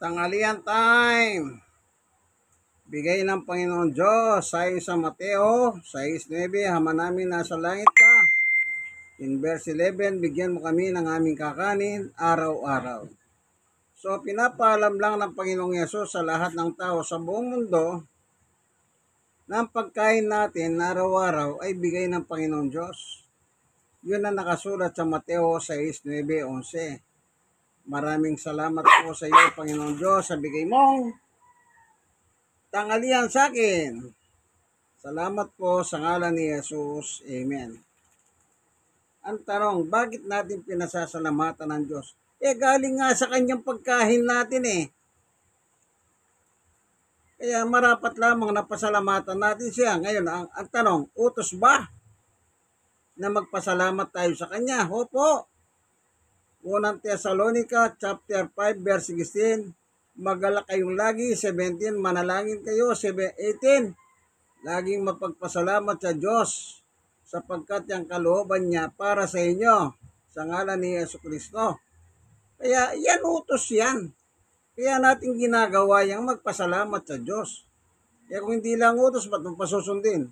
Tanghalian time. Bigay ng Panginoon Diyos ayon sa Mateo 6:9, Ama namin nasa langit ka. In verse 11, bigyan mo kami ng aming kakanin araw-araw. So pinapaalam lang ng Panginoong Yesus sa lahat ng tao sa buong mundo na ang pagkain natin araw-araw ay bigay ng Panginoong Diyos. Yun ang nakasulat sa Mateo 6:9-11. Maraming salamat po sa iyo, Panginoong Diyos, sa bigay mong tanghalian sa akin. Salamat po sa ngalan ni Jesus. Amen. Ang tanong, bakit natin pinasasalamatan ng Diyos? Galing nga sa kanyang pagkain natin eh. Kaya marapat lamang na pasalamatan natin siya. Ngayon, ang tanong, utos ba na magpasalamat tayo sa kanya? Opo. Unang Thessalonica chapter 5 verse 16, magalak kayong lagi. 17, manalangin kayo. 18, laging mapagpasalamat sa Diyos sapagkat yung kalooban niya para sa inyo sa ngalan ni Jesucristo. Kaya yan utos yan. Kaya natin ginagawa yung magpasalamat sa Diyos. Kaya kung hindi lang utos, ba't mo pasusundin?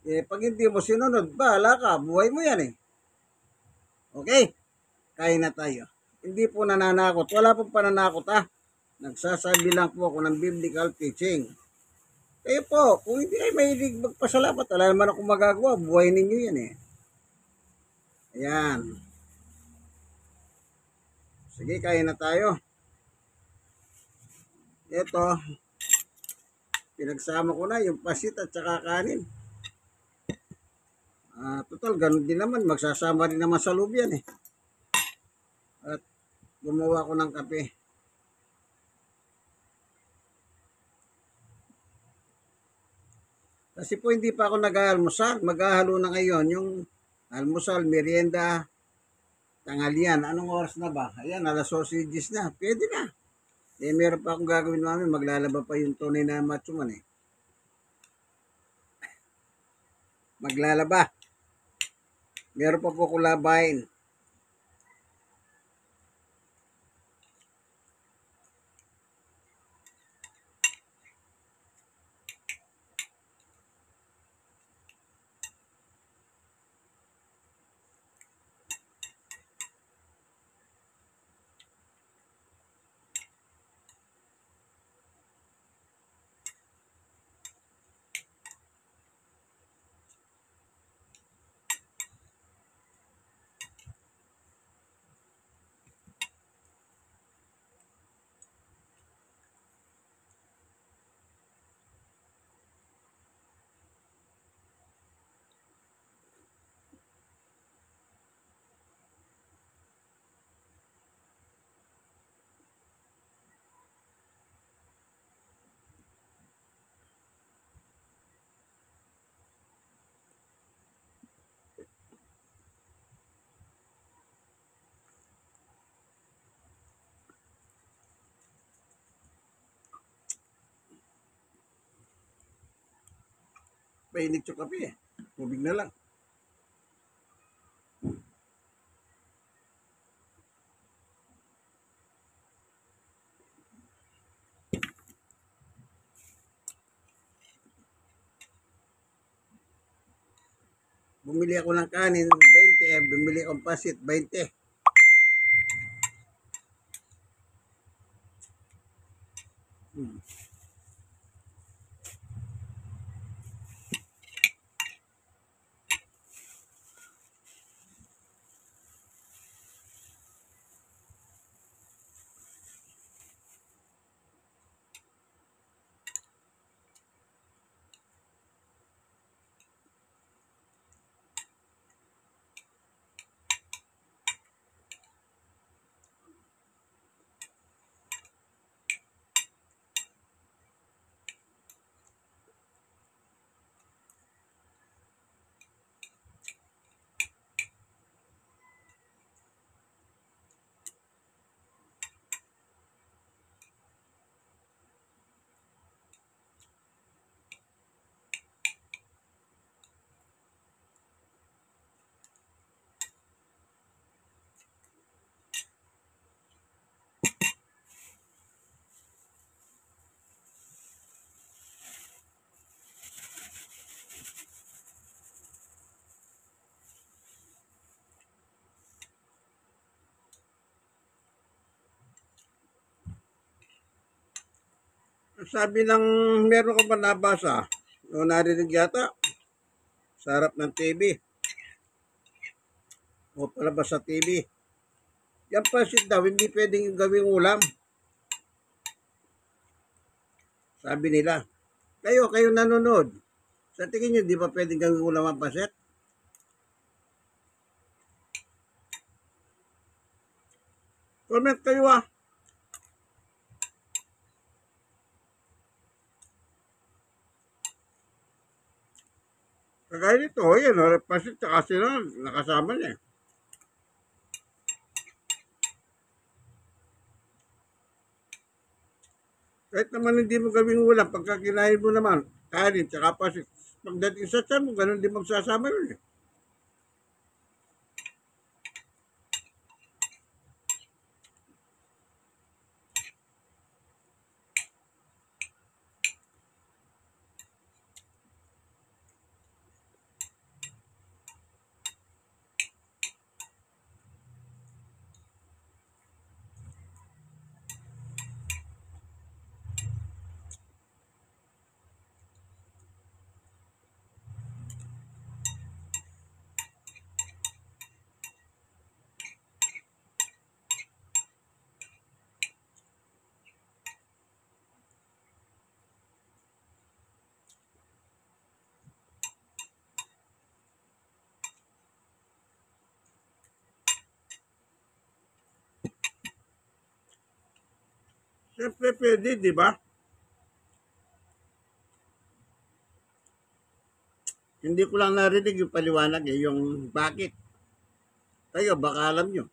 Pag hindi mo sinunod, bahala ka, buhay mo yan eh. Okay? Kain na tayo. Hindi po nananakot. Wala pong pananakot ha. Nagsasabi lang po ako ng biblical teaching. Kayo po, kung hindi kayo mahilig magpasalamat, wala naman akong magagawa. Buhay ninyo yan eh. Ayan. Sige, kain na tayo. Ito, pinagsama ko na yung pasit at saka kanin. Total, ganun din naman. Magsasama rin naman sa loob yan eh. At gumawa ko ng kape. Kasi po hindi pa ako nag-aalmusal. Maghahalo na ngayon yung almusal, merienda, tanghalian. Anong oras na ba? Ayan, alas 12 na. Pwede na. Meron pa akong gagawin namin. Maglalaba pa yung tunay na matsuman eh. Maglalaba. Meron pa po akong labahin. Painit yung kape eh. Tubig na lang. Bumili ako ng kanin, 20. Bumili akong pasit, 20. Sabi ng meron ka ba nabasa o narinig yata sa harap ng TV o palabas sa TV. Yan pasit daw, hindi pwedeng gawing ulam. Sabi nila. Kayo nanonood. Sa tingin nyo, di ba pwedeng gawing ulam ang pasit? Comment kayo ah. Kagaya nito, yan, pasit tsaka sila, nakasama niya. Kahit naman hindi mo gawing ulam, pagka kinain mo naman, kanin tsaka pasit. Pagdating sa tiyan mo, ganun din magsasama yun eh. Siyempre pwede, di ba? Hindi ko lang narinig yung paliwanag eh, yung bakit. Kayo, baka alam nyo.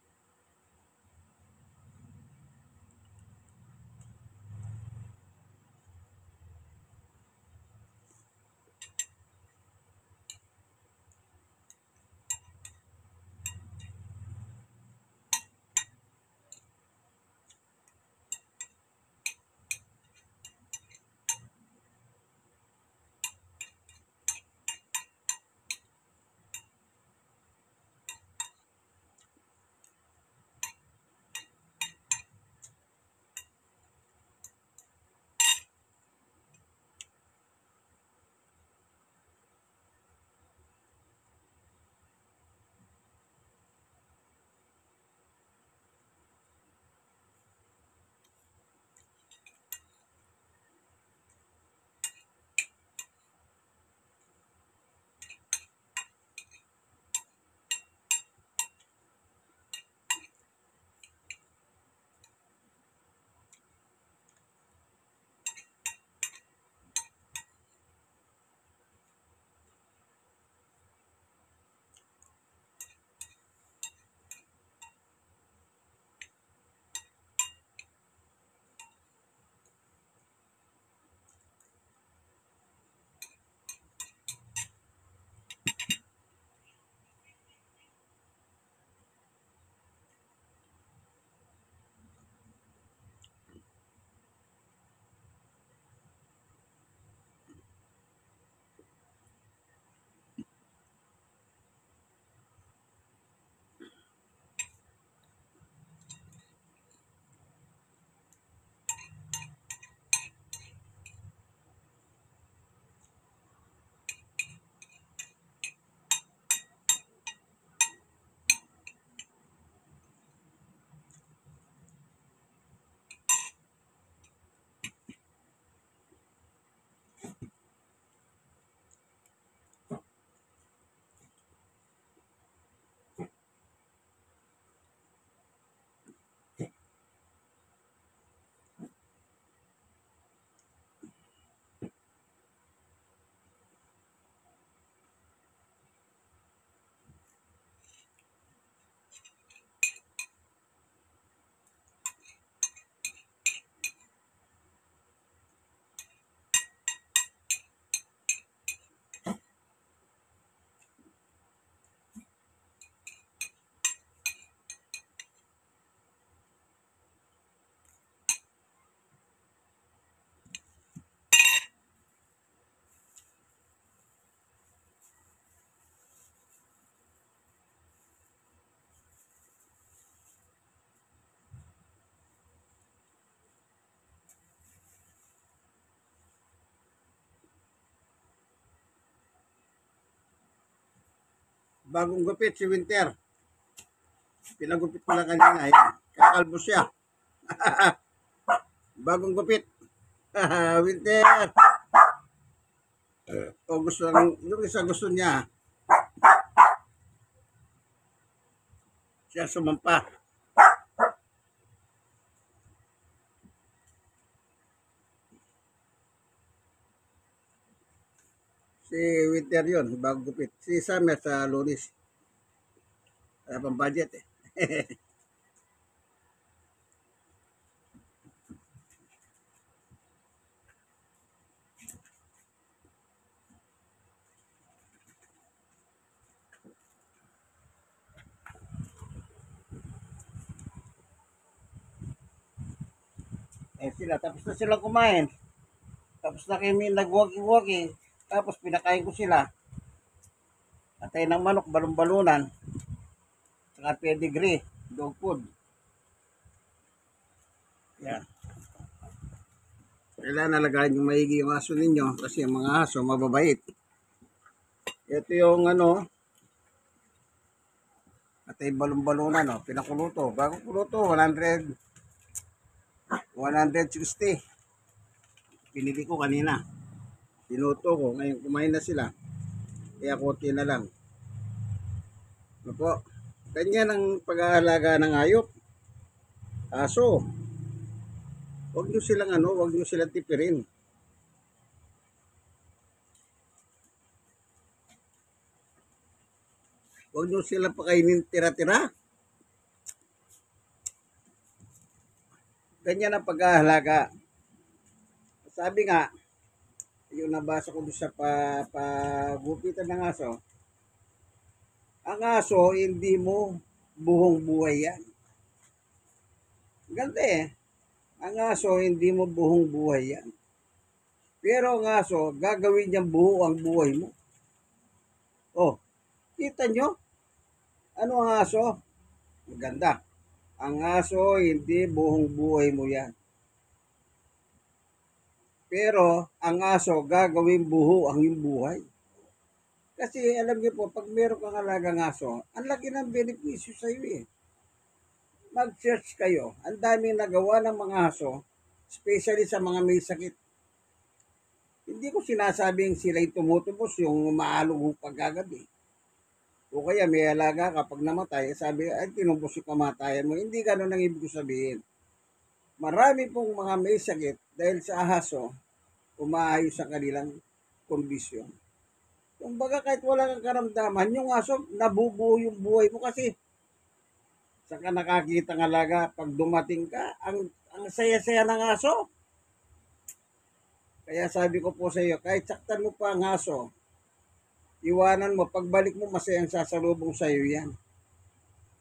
Bagong gupit si Winter. Pinagupit ko lang kanina. Ayan. Kakalbo siya. Bagong gupit. Winter. O gusto lang, yung isa gusto niya. Siya sumampa. Si Winter yun, bagong gupit. Si Summer sa Lunis. Pang budget eh. Sila, tapos na sila kumain. Tapos na kami nag-walking-walking. Tapos pinakain ko sila. Atay ng manok, balon-balunan. Saka pedigree, dog food. Yan. Kailangan nalagaan yung maigi yung aso ninyo kasi yung mga aso mababait. Ito yung atay balon-balunan, no? Pinakuluto. Bago kuluto, 160. Pinili ko kanina. Tinuto ko. Ngayon kumain na sila. Kaya konti na lang. Ano po? Ganyan ang pag-aalaga ng hayop. Aso. Huwag nyo silang huwag nyo silang tipirin. Huwag nyo silang pakainin tira-tira. Ganyan ang pag-aalaga. Sabi nga, yung nabasa ko doon sa pagupitan ng aso, ang aso, hindi mo buhong buhay yan. Ganda eh. Ang aso, hindi mo buhong buhay yan. Pero ang aso, gagawin niyang buo ang buhay mo. Oh, kita nyo? Ano ang aso? Maganda. Ang aso, hindi buhong buhay mo yan. Pero ang aso, gagawin buo ang iyong buhay. Kasi alam niyo po, pag meron kang alagang aso, ang laki ng benepisyo sa iyo eh. Mag-search kayo. Ang daming nagawa ng mga aso, especially sa mga may sakit. Hindi ko sinasabing sila'y tumutubos yung maalong pagkagabi. O kaya may alaga kapag namatay, sabi, ay tinubos yung kamatayan mo. Hindi ganun ang ibig sabihin. Marami pong mga may sakit dahil sa aso, umaayos sa kanilang kondisyon. Kung baga kahit wala kang karamdaman, yung aso, nabubuo yung buhay mo kasi saka nakakita ng alaga, pag dumating ka, ang saya-saya ng aso. Kaya sabi ko po sa iyo, kahit saktan mo pa ang aso, iwanan mo, pagbalik mo, masayang sasalubong sa iyo yan.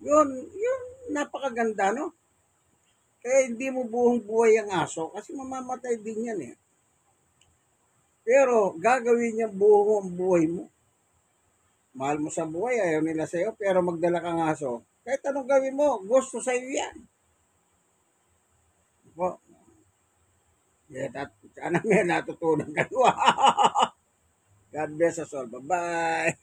Yun, napakaganda, no? Kaya hindi mo buong buhay ang aso kasi mamamatay din yan eh. Pero gagawin niya buo ang buhay mo. Mahal mo sa buhay, ayaw nila sa iyo, pero magdala kang aso. Kahit anong gawin mo, gusto sa iyo yan. Po. Sana may natutunan kayo. God bless us all. Bye-bye.